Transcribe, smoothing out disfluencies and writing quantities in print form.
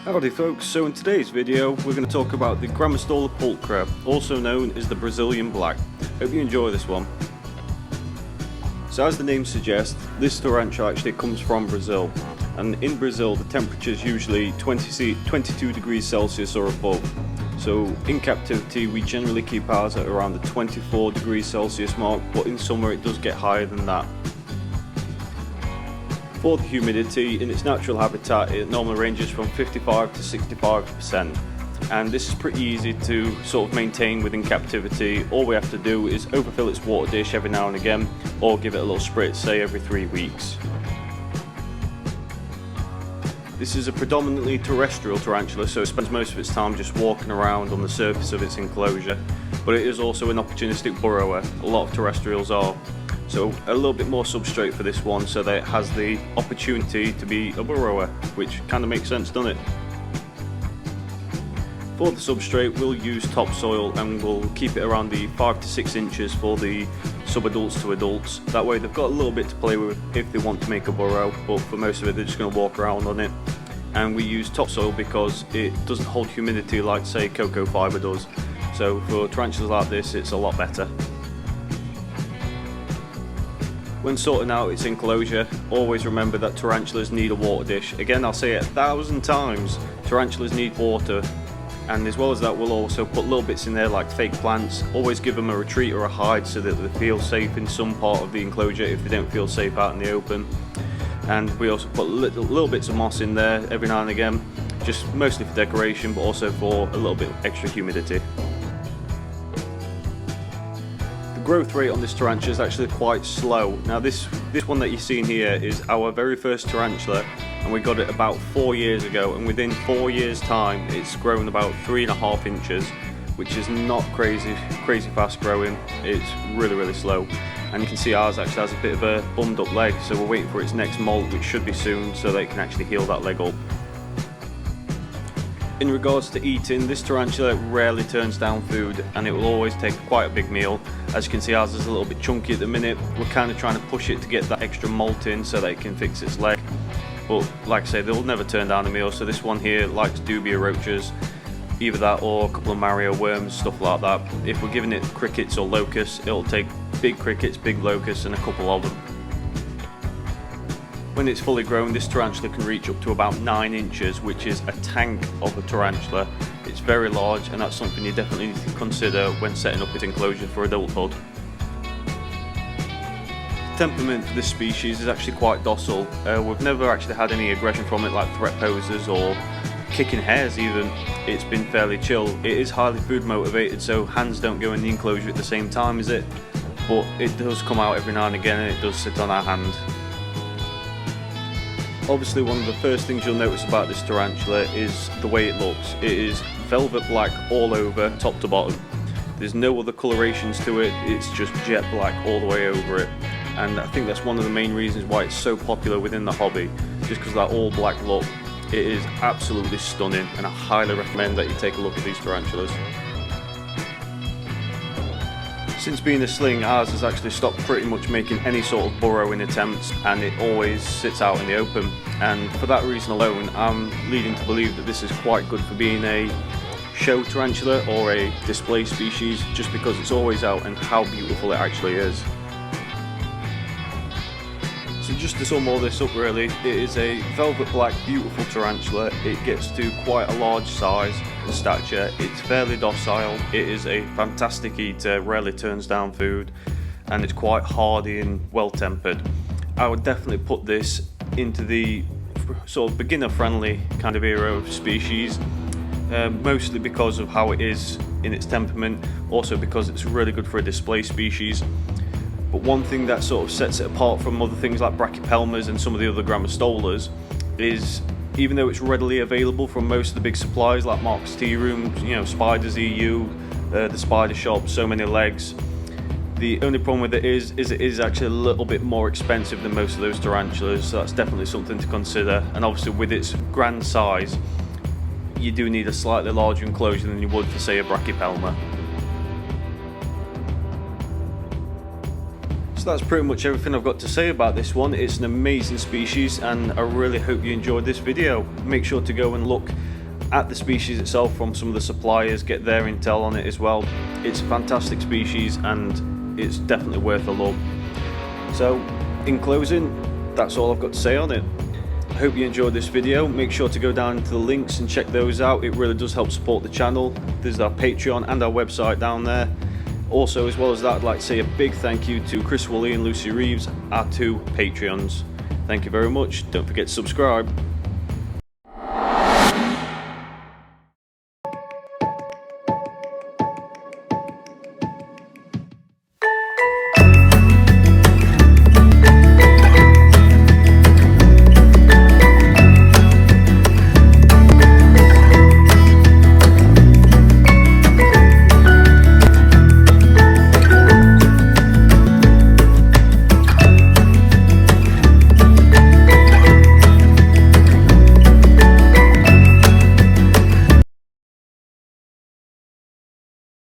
Howdy folks, so in today's video we're going to talk about the Grammostola pulchra, also known as the Brazilian black. Hope you enjoy this one. So as the name suggests, this tarantula actually comes from Brazil, and in Brazil the temperature is usually 22 degrees Celsius or above. So in captivity we generally keep ours at around the 24 degrees Celsius mark, but in summer it does get higher than that. For the humidity, in its natural habitat it normally ranges from 55 to 65%, and this is pretty easy to sort of maintain within captivity. All we have to do is overfill its water dish every now and again, or give it a little spritz, say every 3 weeks. This is a predominantly terrestrial tarantula, so it spends most of its time just walking around on the surface of its enclosure, but it is also an opportunistic burrower. A lot of terrestrials are. So a little bit more substrate for this one so that it has the opportunity to be a burrower, which kind of makes sense, doesn't it? For the substrate we'll use topsoil, and we'll keep it around the 5 to 6 inches for the sub-adults to adults. That way they've got a little bit to play with if they want to make a burrow, but for most of it they're just going to walk around on it. And we use topsoil because it doesn't hold humidity like say cocoa fibre does, so for tarantulas like this it's a lot better. When sorting out its enclosure, always remember that tarantulas need a water dish. Again, I'll say it 1,000 times, tarantulas need water. And as well as that, we'll also put little bits in there like fake plants. Always give them a retreat or a hide so that they feel safe in some part of the enclosure if they don't feel safe out in the open. And we also put little bits of moss in there every now and again, just mostly for decoration, but also for a little bit extra humidity. Growth rate on this tarantula is actually quite slow. Now this one that you're seeing here is our very first tarantula, and we got it about 4 years ago, and within 4 years time it's grown about 3.5 inches, which is not crazy fast growing. It's really slow, and you can see ours actually has a bit of a bummed up leg, so we're waiting for its next molt, which should be soon, so that it can actually heal that leg up. In regards to eating, this tarantula rarely turns down food, and it will always take quite a big meal. As you can see, ours is a little bit chunky at the minute. We're kind of trying to push it to get that extra molt in so that it can fix its leg. But like I say, they'll never turn down a meal, so this one here likes dubia roaches, either that or a couple of Mario worms, stuff like that. If we're giving it crickets or locusts, it'll take big crickets, big locusts and a couple of them. When it's fully grown, this tarantula can reach up to about 9 inches, which is a tank of a tarantula. It's very large, and that's something you definitely need to consider when setting up its enclosure for adulthood. The temperament for this species is actually quite docile. We've never actually had any aggression from it, like threat poses or kicking hairs even. It's been fairly chill. It is highly food motivated, so hands don't go in the enclosure at the same time as it, but it does come out every now and again, and it does sit on our hand. Obviously, one of the first things you'll notice about this tarantula is the way it looks. It is velvet black all over, top to bottom. There's no other colorations to it, it's just jet black all the way over it. And I think that's one of the main reasons why it's so popular within the hobby, just because of that all black look. It is absolutely stunning, and I highly recommend that you take a look at these tarantulas. Since being a sling, ours has actually stopped pretty much making any sort of burrowing attempts, and it always sits out in the open. And for that reason alone, I'm leading to believe that this is quite good for being a show tarantula or a display species, just because it's always out and how beautiful it actually is. So just to sum all this up really, it is a velvet black beautiful tarantula. It gets to quite a large size and stature. It's fairly docile. It is a fantastic eater, rarely turns down food, and it's quite hardy and well tempered. I would definitely put this into the sort of beginner friendly kind of era of species, mostly because of how it is in its temperament, also because it's really good for a display species. But one thing that sort of sets it apart from other things like brachypelmas and some of the other Grammostolas is, even though it's readily available from most of the big suppliers like Mark's Tea Room, Spiders EU, the Spider Shop, So Many Legs, the only problem with it is it is actually a little bit more expensive than most of those tarantulas, so that's definitely something to consider. And obviously with its grand size, you do need a slightly larger enclosure than you would for say a brachypelma. So that's pretty much everything I've got to say about this one. It's an amazing species, and I really hope you enjoyed this video. Make sure to go and look at the species itself from some of the suppliers, get their intel on it as well. It's a fantastic species and it's definitely worth a look. So in closing, that's all I've got to say on it. I hope you enjoyed this video. Make sure to go down to the links and check those out. It really does help support the channel. There's our Patreon and our website down there. Also, as well as that, I'd like to say a big thank you to Chris Woolley and Lucy Reeves, our 2 Patreons. Thank you very much. Don't forget to subscribe.